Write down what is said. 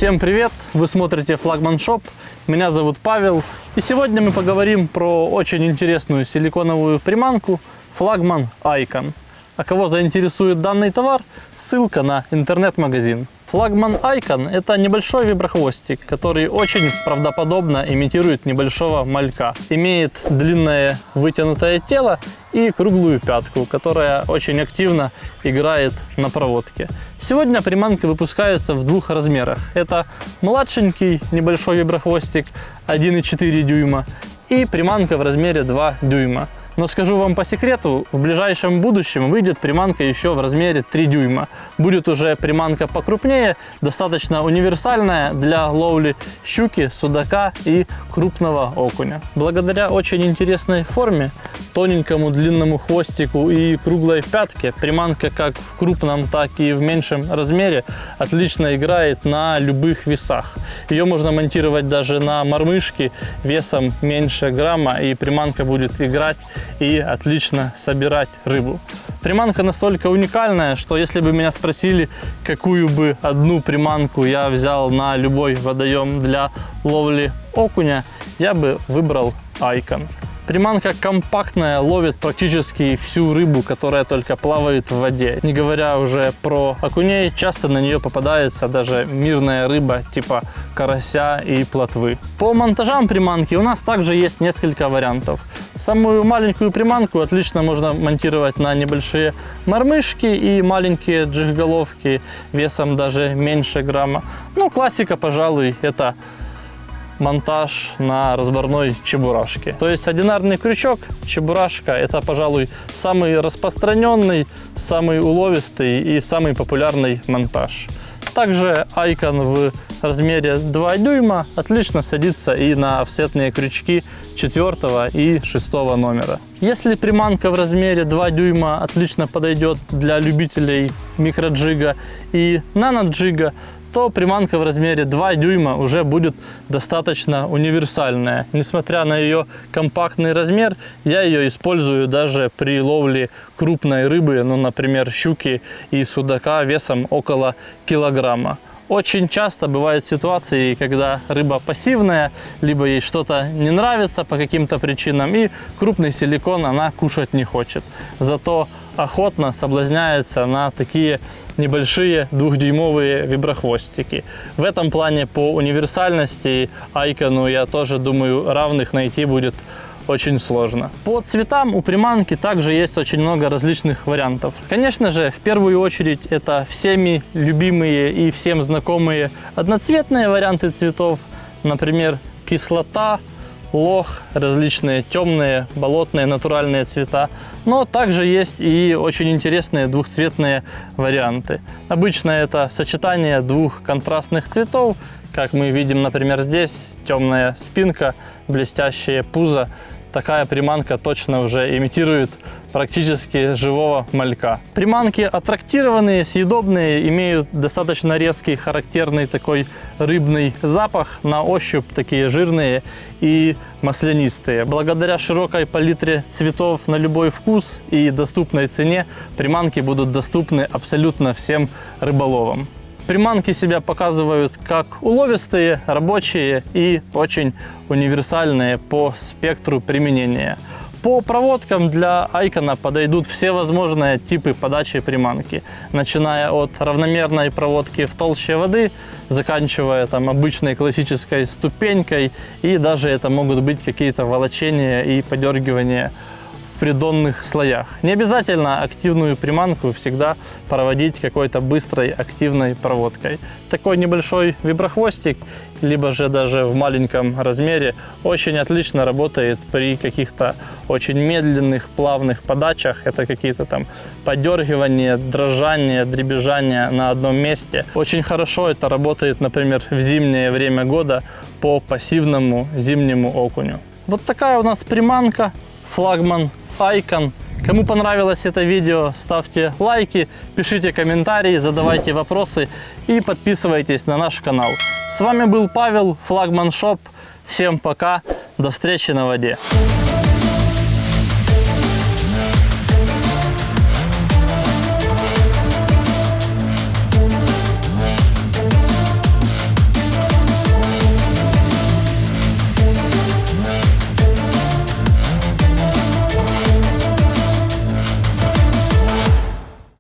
Всем привет! Вы смотрите Флагман Шоп. Меня зовут Павел. И сегодня мы поговорим про очень интересную силиконовую приманку Флагман Icon. А кого заинтересует данный товар, ссылка на интернет-магазин. Флагман Icon – это небольшой виброхвостик, который очень правдоподобно имитирует небольшого малька. Имеет длинное вытянутое тело и круглую пятку, которая очень активно играет на проводке. Сегодня приманка выпускается в двух размерах. Это младшенький небольшой виброхвостик 1,4 дюйма и приманка в размере 2 дюйма. Но скажу вам по секрету, в ближайшем будущем выйдет приманка еще в размере 3 дюйма. Будет уже приманка покрупнее, достаточно универсальная для ловли щуки, судака и крупного окуня. Благодаря очень интересной форме, тоненькому длинному хвостику и круглой пятке, приманка как в крупном, так и в меньшем размере отлично играет на любых весах. Ее можно монтировать даже на мормышки весом меньше грамма, и приманка будет играть и отлично собирать рыбу. Приманка настолько уникальная, что если бы меня спросили, какую бы одну приманку я взял на любой водоем для ловли окуня, я бы выбрал Icon. Приманка компактная, ловит практически всю рыбу, которая только плавает в воде. Не говоря уже про окуней, часто на нее попадается даже мирная рыба типа карася и плотвы. По монтажам приманки у нас также есть несколько вариантов. Самую маленькую приманку отлично можно монтировать на небольшие мормышки и маленькие джиг-головки весом даже меньше грамма. Ну, классика, пожалуй, это монтаж на разборной чебурашке. То есть одинарный крючок, чебурашка – это, пожалуй, самый распространенный, самый уловистый и самый популярный монтаж. Также Icon в размере 2 дюйма отлично садится и на офсетные крючки 4 и 6 номера. Если приманка в размере 2 дюйма отлично подойдет для любителей микроджига и наноджига, то приманка в размере 2 дюйма уже будет достаточно универсальная. Несмотря на ее компактный размер, я ее использую даже при ловле крупной рыбы, ну, например, щуки и судака весом около килограмма. Очень часто бывают ситуации, когда рыба пассивная, либо ей что-то не нравится по каким-то причинам, и крупный силикон она кушать не хочет. Зато охотно соблазняется на такие небольшие 2-дюймовые виброхвостики. В этом плане по универсальности Icon, я тоже думаю, равных найти будет очень сложно. По цветам у приманки также есть очень много различных вариантов. Конечно же, в первую очередь это всеми любимые и всем знакомые одноцветные варианты цветов, например, кислота, лох, различные темные, болотные, натуральные цвета. Но также есть и очень интересные двухцветные варианты. Обычно это сочетание двух контрастных цветов, как мы видим, например, здесь темная спинка, блестящее пузо. Такая приманка точно уже имитирует практически живого малька. Приманки аттрактированные, съедобные, имеют достаточно резкий, характерный такой рыбный запах, на ощупь такие жирные и маслянистые. Благодаря широкой палитре цветов на любой вкус и доступной цене приманки будут доступны абсолютно всем рыболовам. Приманки себя показывают как уловистые, рабочие и очень универсальные по спектру применения. По проводкам для Icon подойдут все возможные типы подачи приманки, начиная от равномерной проводки в толще воды, заканчивая обычной классической ступенькой, и даже это могут быть какие-то волочения и подергивания в придонных слоях. Не обязательно активную приманку всегда проводить какой-то быстрой активной проводкой. Такой небольшой виброхвостик, либо же даже в маленьком размере, очень отлично работает при каких-то очень медленных, плавных подачах. Это какие-то там подергивания, дрожания, дребезжания на одном месте. Очень хорошо это работает, например, в зимнее время года по пассивному зимнему окуню. Вот такая у нас приманка Флагман Icon. Кому понравилось это видео, ставьте лайки, пишите комментарии, задавайте вопросы и подписывайтесь на наш канал. С вами был Павел, Флагман Шоп. Всем пока, до встречи на воде.